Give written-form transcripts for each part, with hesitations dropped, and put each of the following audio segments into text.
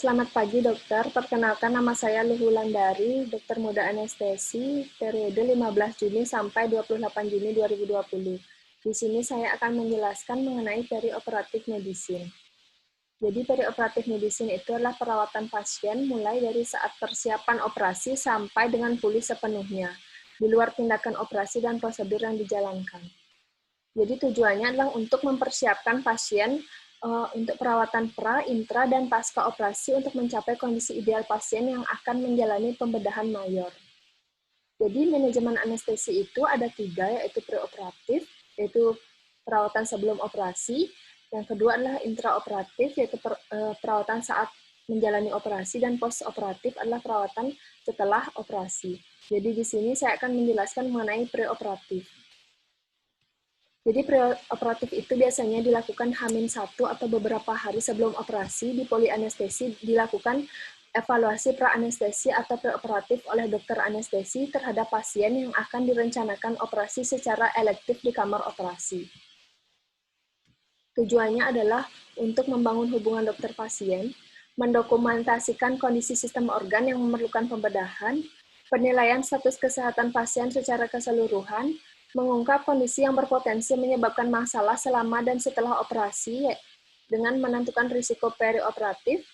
selamat pagi dokter. Perkenalkan nama saya Luhu Landari, dokter muda anestesi, periode 15 Juni sampai 28 Juni 2020. Di sini saya akan menjelaskan mengenai perioperatif medicine. Jadi perioperatif medicine itu adalah perawatan pasien mulai dari saat persiapan operasi sampai dengan pulih sepenuhnya, di luar tindakan operasi dan prosedur yang dijalankan. Jadi tujuannya adalah untuk mempersiapkan pasien untuk perawatan pra, intra, dan pasca operasi untuk mencapai kondisi ideal pasien yang akan menjalani pembedahan mayor. Jadi manajemen anestesi itu ada 3, yaitu preoperatif, yaitu perawatan sebelum operasi. Yang kedua adalah intraoperatif, yaitu perawatan saat menjalani operasi, dan postoperatif adalah perawatan setelah operasi. Jadi di sini saya akan menjelaskan mengenai preoperatif. Jadi preoperatif itu biasanya dilakukan H-1 atau beberapa hari sebelum operasi. Di polianestesi dilakukan evaluasi pra-anestesi atau preoperatif oleh dokter anestesi terhadap pasien yang akan direncanakan operasi secara elektif di kamar operasi. Tujuannya adalah untuk membangun hubungan dokter pasien, mendokumentasikan kondisi sistem organ yang memerlukan pembedahan, penilaian status kesehatan pasien secara keseluruhan, mengungkap kondisi yang berpotensi menyebabkan masalah selama dan setelah operasi dengan menentukan risiko perioperatif,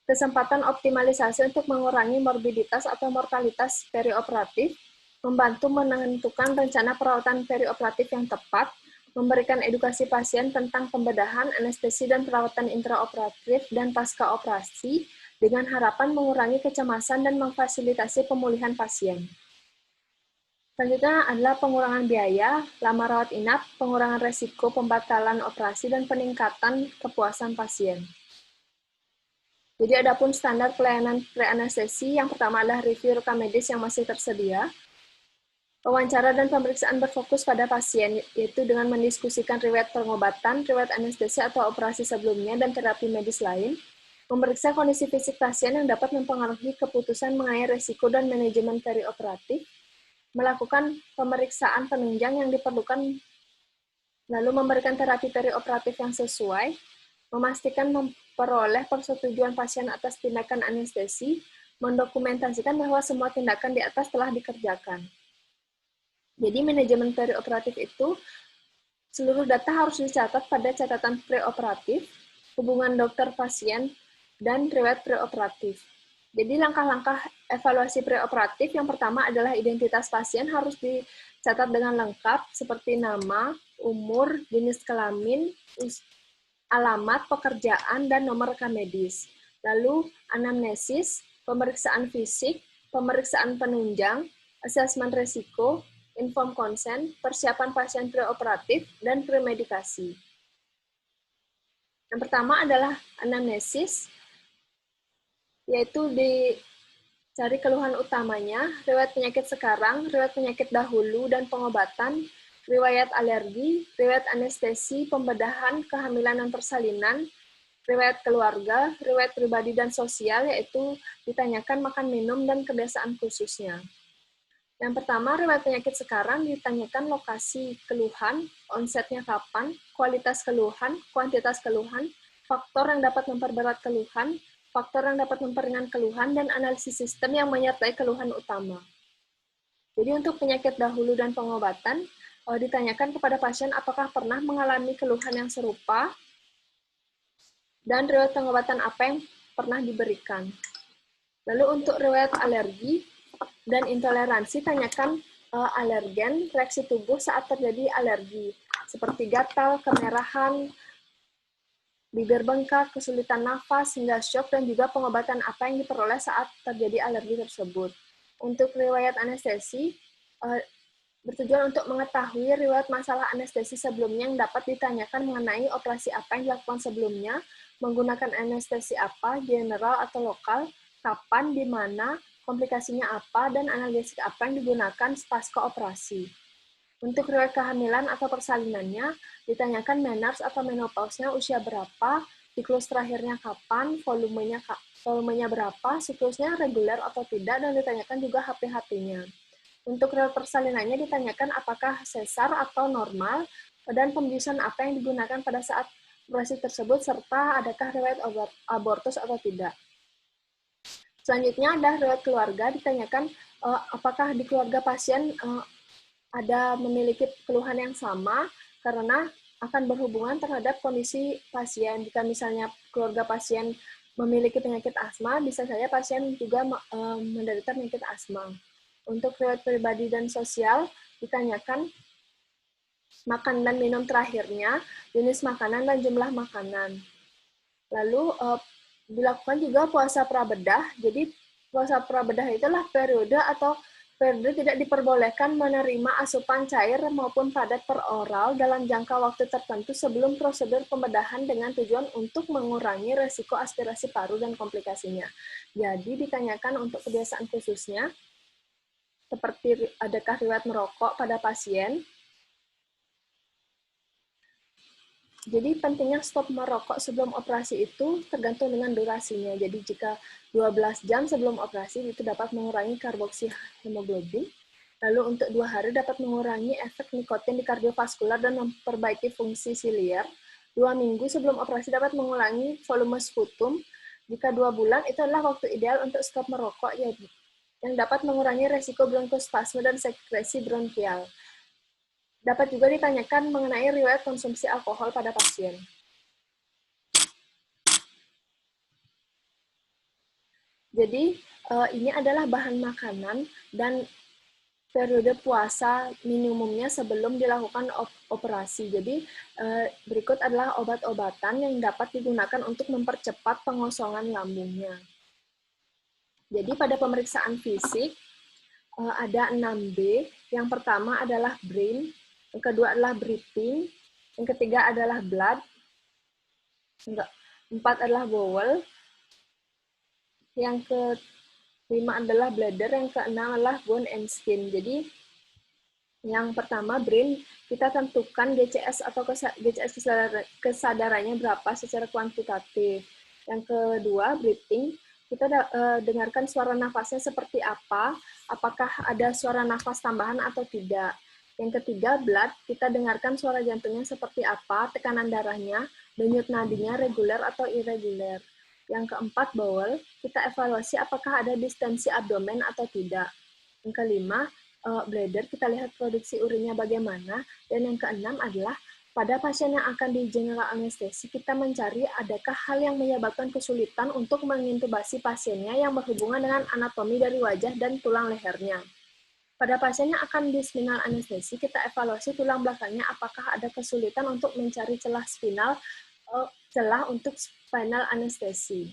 kesempatan optimalisasi untuk mengurangi morbiditas atau mortalitas perioperatif, membantu menentukan rencana perawatan perioperatif yang tepat, memberikan edukasi pasien tentang pembedahan, anestesi, dan perawatan intraoperatif dan pasca operasi dengan harapan mengurangi kecemasan dan memfasilitasi pemulihan pasien. Selanjutnya adalah pengurangan biaya, lama rawat inap, pengurangan resiko pembatalan operasi, dan peningkatan kepuasan pasien. Jadi adapun standar pelayanan pre-anestesi, yang pertama adalah review rekam medis yang masih tersedia, wawancara dan pemeriksaan berfokus pada pasien, yaitu dengan mendiskusikan riwayat pengobatan, riwayat anestesi atau operasi sebelumnya, dan terapi medis lain, memeriksa kondisi fisik pasien yang dapat mempengaruhi keputusan mengenai resiko dan manajemen perioperatif, melakukan pemeriksaan penunjang yang diperlukan, lalu memberikan terapi perioperatif yang sesuai, memastikan memperoleh persetujuan pasien atas tindakan anestesi, mendokumentasikan bahwa semua tindakan di atas telah dikerjakan. Jadi manajemen perioperatif itu, seluruh data harus dicatat pada catatan preoperatif, hubungan dokter-pasien, dan riwayat preoperatif. Jadi langkah-langkah evaluasi preoperatif yang pertama adalah identitas pasien harus dicatat dengan lengkap seperti nama, umur, jenis kelamin, alamat, pekerjaan, dan nomor rekam medis. Lalu anamnesis, pemeriksaan fisik, pemeriksaan penunjang, asesmen risiko, informed consent, persiapan pasien preoperatif, dan premedikasi. Yang pertama adalah anamnesis, yaitu dicari keluhan utamanya, riwayat penyakit sekarang, riwayat penyakit dahulu dan pengobatan, riwayat alergi, riwayat anestesi, pembedahan, kehamilan dan persalinan, riwayat keluarga, riwayat pribadi dan sosial, yaitu ditanyakan makan minum dan kebiasaan khususnya. Yang pertama, riwayat penyakit sekarang ditanyakan lokasi keluhan, onsetnya kapan, kualitas keluhan, kuantitas keluhan, faktor yang dapat memperberat keluhan, faktor yang dapat memperingan keluhan, dan analisis sistem yang menyertai keluhan utama. Jadi untuk penyakit dahulu dan pengobatan, ditanyakan kepada pasien apakah pernah mengalami keluhan yang serupa, dan riwayat pengobatan apa yang pernah diberikan. Lalu untuk riwayat alergi dan intoleransi, tanyakan alergen, reaksi tubuh saat terjadi alergi, seperti gatal, kemerahan, bibir bengkak, kesulitan nafas, hingga syok, dan juga pengobatan apa yang diperoleh saat terjadi alergi tersebut. Untuk riwayat anestesi, bertujuan untuk mengetahui riwayat masalah anestesi sebelumnya yang dapat ditanyakan mengenai operasi apa yang dilakukan sebelumnya, menggunakan anestesi apa, general atau lokal, kapan, di mana, komplikasinya apa, dan analgesik apa yang digunakan pasca operasi. Untuk riwayat kehamilan atau persalinannya, ditanyakan menarche atau menopause-nya usia berapa, siklus terakhirnya kapan, volumenya berapa, siklusnya reguler atau tidak, dan ditanyakan juga HPHP-nya. Untuk riwayat persalinannya ditanyakan apakah sesar atau normal, dan pembiusan apa yang digunakan pada saat operasi tersebut, serta adakah riwayat abortus atau tidak. Selanjutnya ada riwayat keluarga, ditanyakan apakah di keluarga pasien ada memiliki keluhan yang sama karena akan berhubungan terhadap kondisi pasien. Jika misalnya keluarga pasien memiliki penyakit asma, bisa saja pasien juga menderita penyakit asma. Untuk riwayat pribadi dan sosial, ditanyakan makan dan minum terakhirnya, jenis makanan dan jumlah makanan. Lalu dilakukan juga puasa prabedah. Jadi puasa prabedah itulah periode atau periode tidak diperbolehkan menerima asupan cair maupun padat per oral dalam jangka waktu tertentu sebelum prosedur pembedahan dengan tujuan untuk mengurangi resiko aspirasi paru dan komplikasinya. Jadi ditanyakan untuk kebiasaan khususnya, seperti adakah riwayat merokok pada pasien. Jadi pentingnya stop merokok sebelum operasi itu tergantung dengan durasinya. Jadi jika 12 jam sebelum operasi itu dapat mengurangi karboksi hemoglobin. Lalu untuk 2 hari dapat mengurangi efek nikotin di kardiovaskular dan memperbaiki fungsi siliar. 2 minggu sebelum operasi dapat mengurangi volume sputum. Jika 2 bulan itu adalah waktu ideal untuk stop merokok yang dapat mengurangi resiko bronkospasme dan sekresi bronkial. Dapat juga ditanyakan mengenai riwayat konsumsi alkohol pada pasien. Jadi, ini adalah bahan makanan dan periode puasa minimumnya sebelum dilakukan operasi. Jadi, berikut adalah obat-obatan yang dapat digunakan untuk mempercepat pengosongan lambungnya. Jadi, pada pemeriksaan fisik, ada 6B. Yang pertama adalah brain, yang kedua adalah breathing, yang ketiga adalah blood, 4 adalah bowel, yang kelima adalah bladder, yang keenam adalah bone and skin. Jadi yang pertama brain, kita tentukan GCS atau GCS kesadarannya berapa secara kuantitatif. Yang kedua breathing, kita dengarkan suara nafasnya seperti apa, apakah ada suara nafas tambahan atau tidak. Yang ketiga blood, kita dengarkan suara jantungnya seperti apa, tekanan darahnya, denyut nadinya reguler atau irregular. Yang keempat, bowel, kita evaluasi apakah ada distensi abdomen atau tidak. Yang kelima, bladder, kita lihat produksi urinnya bagaimana. Dan yang keenam adalah, pada pasien yang akan di general anestesi, kita mencari adakah hal yang menyebabkan kesulitan untuk mengintubasi pasiennya yang berhubungan dengan anatomi dari wajah dan tulang lehernya. Pada pasien yang akan di spinal anestesi, kita evaluasi tulang belakangnya apakah ada kesulitan untuk mencari celah spinal, celah untuk spinal anestesi.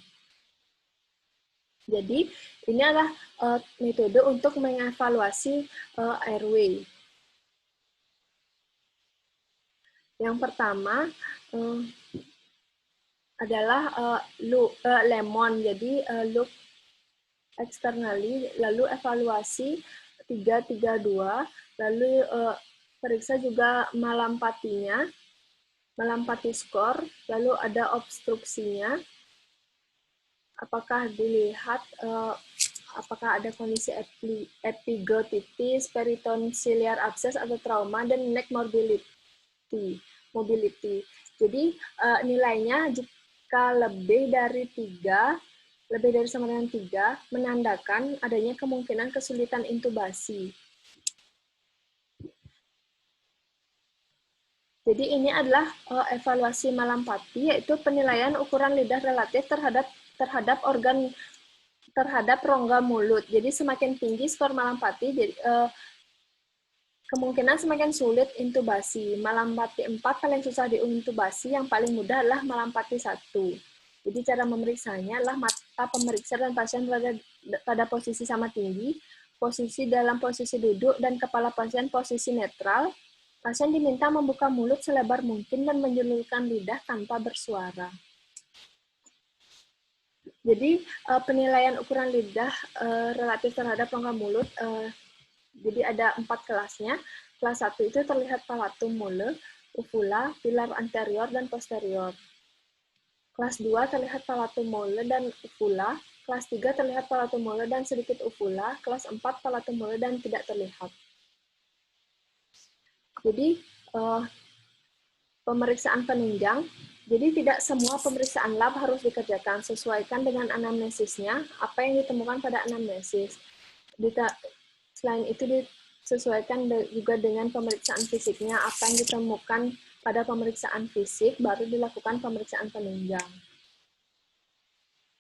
Jadi, ini adalah metode untuk mengevaluasi airway. Yang pertama adalah lemon. Jadi, look externally, lalu evaluasi 332, lalu periksa juga malampatinya, malampati skor, lalu ada obstruksinya, apakah dilihat apakah ada kondisi epiglotitis, peritonsiliar abscess atau trauma, dan neck mobility. Jadi nilainya jika lebih dari 3, lebih dari sama dengan 3, menandakan adanya kemungkinan kesulitan intubasi. Jadi ini adalah evaluasi malampati, yaitu penilaian ukuran lidah relatif terhadap organ, terhadap rongga mulut. Jadi semakin tinggi skor malampati, jadi kemungkinan semakin sulit intubasi. Malampati 4 paling susah diintubasi, yang paling mudah adalah malampati 1. Jadi cara memeriksanya adalah mata pemeriksa dan pasien berada pada posisi sama tinggi, posisi dalam posisi duduk, dan kepala pasien posisi netral. Pasien diminta membuka mulut selebar mungkin dan menjulurkan lidah tanpa bersuara. Jadi penilaian ukuran lidah relatif terhadap rongga mulut, jadi ada 4 kelasnya. Kelas 1 itu terlihat palatum mole, uvula, pilar anterior, dan posterior. Kelas 2 terlihat palatum mole dan uvula. Kelas 3 terlihat palatum mole dan sedikit uvula. Kelas 4 palatum mole dan tidak terlihat. Jadi pemeriksaan penunjang, Jadi tidak semua pemeriksaan lab harus dikerjakan, sesuaikan dengan anamnesisnya, apa yang ditemukan pada anamnesis. Selain itu disesuaikan juga dengan pemeriksaan fisiknya, apa yang ditemukan pada pemeriksaan fisik, baru dilakukan pemeriksaan penunjang.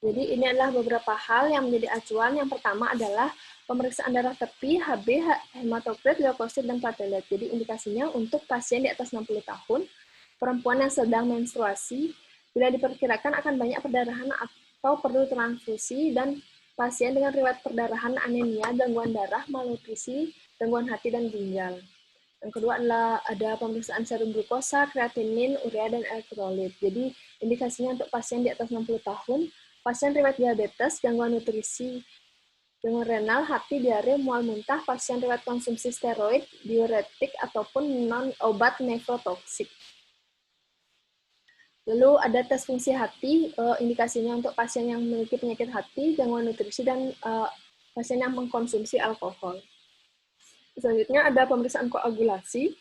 Jadi ini adalah beberapa hal yang menjadi acuan. Yang pertama adalah pemeriksaan darah tepi, HB, hematokrit, leukosit, dan platelet. Jadi indikasinya untuk pasien di atas 60 tahun, perempuan yang sedang menstruasi, bila diperkirakan akan banyak perdarahan atau perlu transfusi, dan pasien dengan riwayat perdarahan, anemia, gangguan darah, malnutrisi, gangguan hati, dan ginjal. Yang kedua adalah ada pemeriksaan serum glukosa, kreatinin, urea, dan elektrolit. Jadi indikasinya untuk pasien di atas 60 tahun, pasien riwayat diabetes, gangguan nutrisi, gangguan renal, hati, diare, mual muntah, pasien riwayat konsumsi steroid, diuretik, ataupun non-obat nefrotoksik. Lalu ada tes fungsi hati, indikasinya untuk pasien yang memiliki penyakit hati, gangguan nutrisi, dan pasien yang mengkonsumsi alkohol. Selanjutnya ada pemeriksaan koagulasi,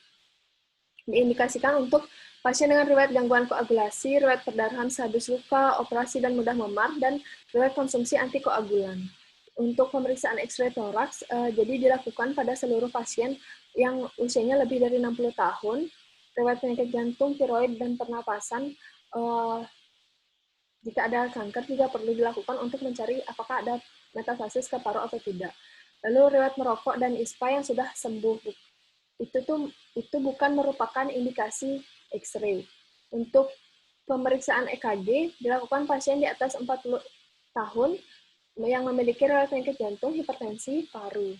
diindikasikan untuk pasien dengan riwayat gangguan koagulasi, riwayat perdarahan sehabis luka, operasi dan mudah memar, dan riwayat konsumsi antikoagulan. Untuk pemeriksaan X-ray toraks, jadi dilakukan pada seluruh pasien yang usianya lebih dari 60 tahun, riwayat penyakit jantung, tiroid, dan pernapasan. Jika ada kanker juga perlu dilakukan untuk mencari apakah ada metastasis ke paru atau tidak. Lalu riwayat merokok dan ISPA yang sudah sembuh. Itu bukan merupakan indikasi X-ray. Untuk pemeriksaan EKG dilakukan pasien di atas 40 tahun yang memiliki riwayat penyakit jantung, hipertensi, paru.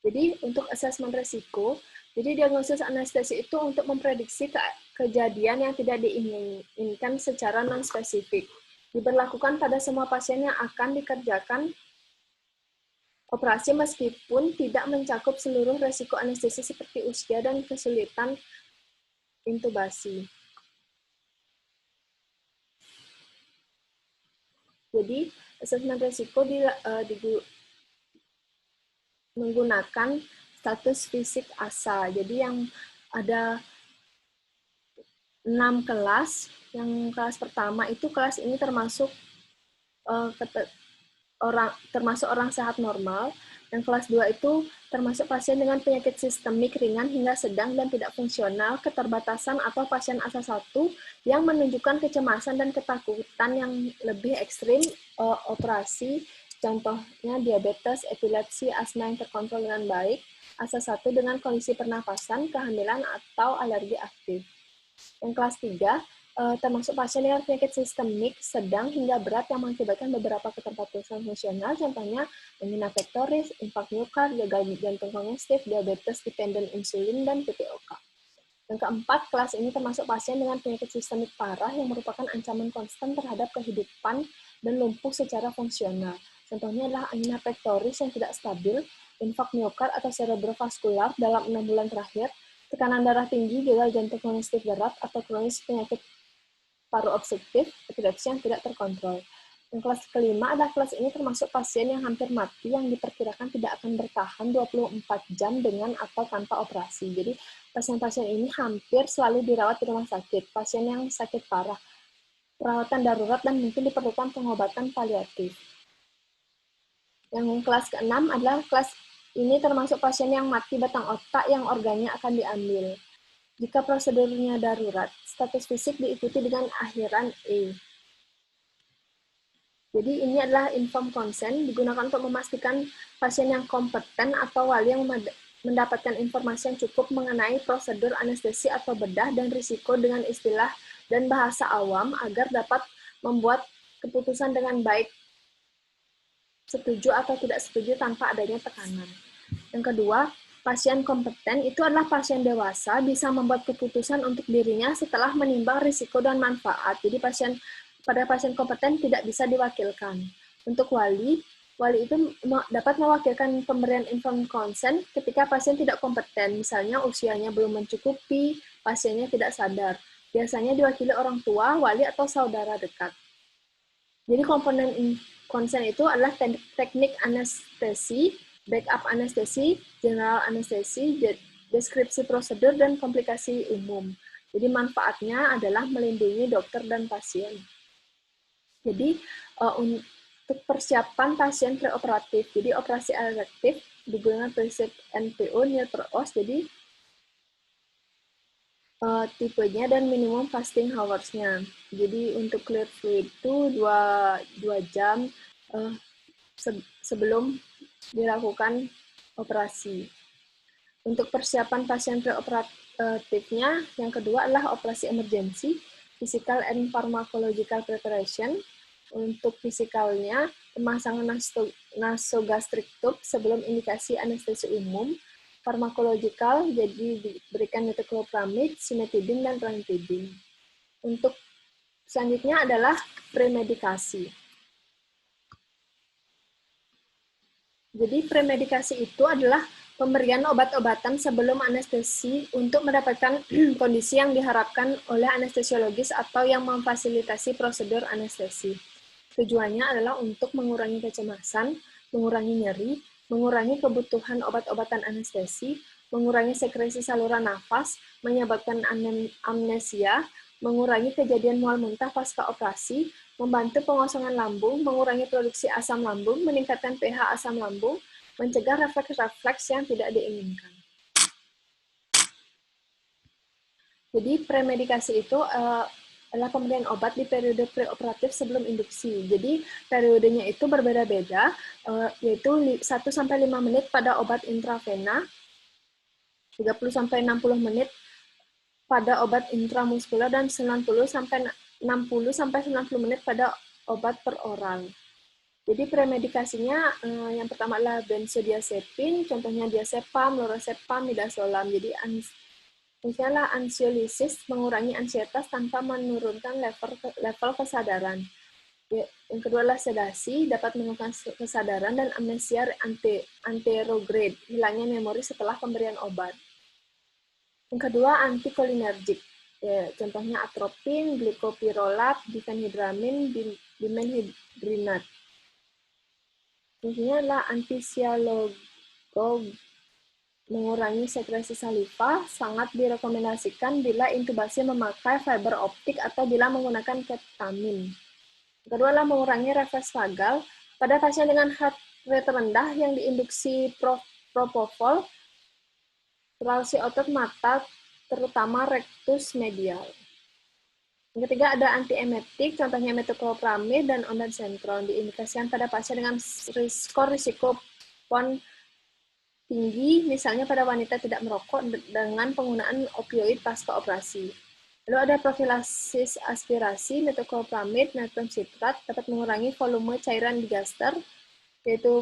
Jadi untuk asesmen resiko, jadi diagnosis anestesi itu untuk memprediksi kejadian yang tidak diinginkan secara non-spesifik. Diberlakukan pada semua pasien yang akan dikerjakan operasi meskipun tidak mencakup seluruh resiko anestesi seperti usia dan kesulitan intubasi. Jadi, asesmen resiko menggunakan status fisik ASA. Jadi yang ada 6 kelas. Yang kelas pertama itu kelas ini termasuk orang sehat normal. Dan kelas 2 itu termasuk pasien dengan penyakit sistemik ringan hingga sedang dan tidak fungsional, keterbatasan atau pasien ASA 1 yang menunjukkan kecemasan dan ketakutan yang lebih ekstrim operasi, contohnya diabetes, epilepsi, asma yang terkontrol dengan baik, ASA 1 dengan kondisi pernapasan, kehamilan, atau alergi aktif. Yang kelas 3 termasuk pasien dengan penyakit sistemik sedang hingga berat yang mengakibatkan beberapa keterbatasan fungsional, contohnya angina pectoris, infark miokard, gagal jantung kongestif, diabetes dependent insulin, dan PPOK. Yang keempat, kelas ini termasuk pasien dengan penyakit sistemik parah yang merupakan ancaman konstan terhadap kehidupan dan lumpuh secara fungsional. Contohnya adalah angina pectoris yang tidak stabil, infark miokard atau cerebrovaskular dalam 6 bulan terakhir, tekanan darah tinggi, gagal jantung kongestif berat, atau kronis penyakit paru obstruktif, epilepsi yang tidak terkontrol. Yang kelas kelima adalah kelas ini termasuk pasien yang hampir mati yang diperkirakan tidak akan bertahan 24 jam dengan atau tanpa operasi. Jadi pasien-pasien ini hampir selalu dirawat di rumah sakit, pasien yang sakit parah, perawatan darurat, dan mungkin diperlukan pengobatan paliatif. Yang kelas keenam adalah kelas ini termasuk pasien yang mati batang otak yang organnya akan diambil. Jika prosedurnya darurat, status fisik diikuti dengan akhiran E. Jadi ini adalah informed consent, digunakan untuk memastikan pasien yang kompeten atau wali yang mendapatkan informasi yang cukup mengenai prosedur anestesi atau bedah dan risiko dengan istilah dan bahasa awam agar dapat membuat keputusan dengan baik, setuju atau tidak setuju tanpa adanya tekanan. Yang kedua, pasien kompeten itu adalah pasien dewasa bisa membuat keputusan untuk dirinya setelah menimbang risiko dan manfaat. Jadi pada pasien kompeten tidak bisa diwakilkan. Untuk wali itu dapat mewakilkan pemberian informed consent ketika pasien tidak kompeten, misalnya usianya belum mencukupi, pasiennya tidak sadar. Biasanya diwakili orang tua, wali, atau saudara dekat. Jadi komponen consent itu adalah teknik anestesi, backup anestesi, general anestesi, deskripsi prosedur, dan komplikasi umum. Jadi manfaatnya adalah melindungi dokter dan pasien. Jadi untuk persiapan pasien preoperatif, jadi operasi elektif digunakan prinsip NPO, near per os, jadi tipenya dan minimum fasting hours-nya. Jadi untuk clear fluid itu 2 jam sebelum dilakukan operasi. Untuk persiapan pasien preoperatifnya, yang kedua adalah operasi emergency, physical and pharmacological preparation. Untuk fisikalnya, pemasangan nasogastrik tube sebelum indikasi anestesi umum, farmakological, jadi diberikan metoclopramid, cimetidine, dan ranitidine. Untuk selanjutnya adalah premedikasi. Jadi premedikasi itu adalah pemberian obat-obatan sebelum anestesi untuk mendapatkan kondisi yang diharapkan oleh anestesiologis atau yang memfasilitasi prosedur anestesi. Tujuannya adalah untuk mengurangi kecemasan, mengurangi nyeri, mengurangi kebutuhan obat-obatan anestesi, mengurangi sekresi saluran nafas, menyebabkan amnesia, mengurangi kejadian mual muntah pasca operasi, membantu pengosongan lambung, mengurangi produksi asam lambung, meningkatkan pH asam lambung, mencegah refleks-refleks yang tidak diinginkan. Jadi premedikasi itu adalah pemberian obat di periode preoperatif sebelum induksi. Jadi periodenya itu berbeda-beda, yaitu 1-5 menit pada obat intravena, 30-60 menit pada obat intramuskuler, dan 60-90 menit pada obat peroral. Jadi premedikasinya yang pertama adalah benzodiazepin, contohnya diazepam, lorazepam, midazolam. Jadi misalnya ansiolisis, mengurangi ansietas tanpa menurunkan level kesadaran. Yang kedua adalah sedasi, dapat menurunkan kesadaran, dan amnesia anterograde, hilangnya memori setelah pemberian obat. Yang kedua, antikolinergik. Contohnya atropin, glikopirolat, difenhidramin, dimenhidrinat. Fungsinya adalah antisialogog, mengurangi sekresi saliva, sangat direkomendasikan bila intubasi memakai fiber optik atau bila menggunakan ketamin. Kedua adalah mengurangi refleks vagal pada pasien dengan heart rate rendah yang diinduksi propofol, teralsi otot mata, terutama rectus medial. Yang ketiga ada antiemetik, contohnya metoclopramid dan ondansetron, diindikasikan pada pasien dengan skor risiko PON tinggi, misalnya pada wanita tidak merokok dengan penggunaan opioid pasca operasi. Lalu ada profilasis aspirasi, metoclopramid, natron citrat dapat mengurangi volume cairan digaster, yaitu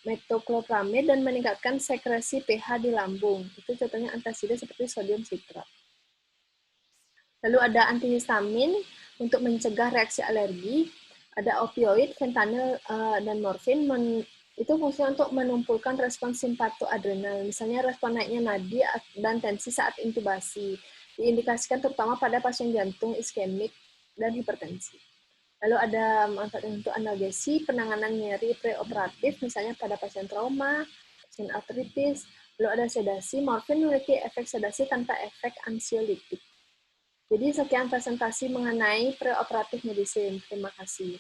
metoclopramid, dan meningkatkan sekresi pH di lambung. Itu contohnya antasida seperti sodium citrat. Lalu ada antihistamin untuk mencegah reaksi alergi, ada opioid, fentanyl, dan morfin, itu fungsinya untuk menumpukan respon simpatoadrenal, misalnya respon naiknya nadi dan tensi saat intubasi. Diindikasikan terutama pada pasien jantung iskemik dan hipertensi. Lalu ada manfaat untuk analgesi, penanganan nyeri preoperatif, misalnya pada pasien trauma, pasien artritis. Lalu ada sedasi, morfin memiliki efek sedasi tanpa efek ansiolitik. Jadi sekian presentasi mengenai preoperatif medicine. Terima kasih.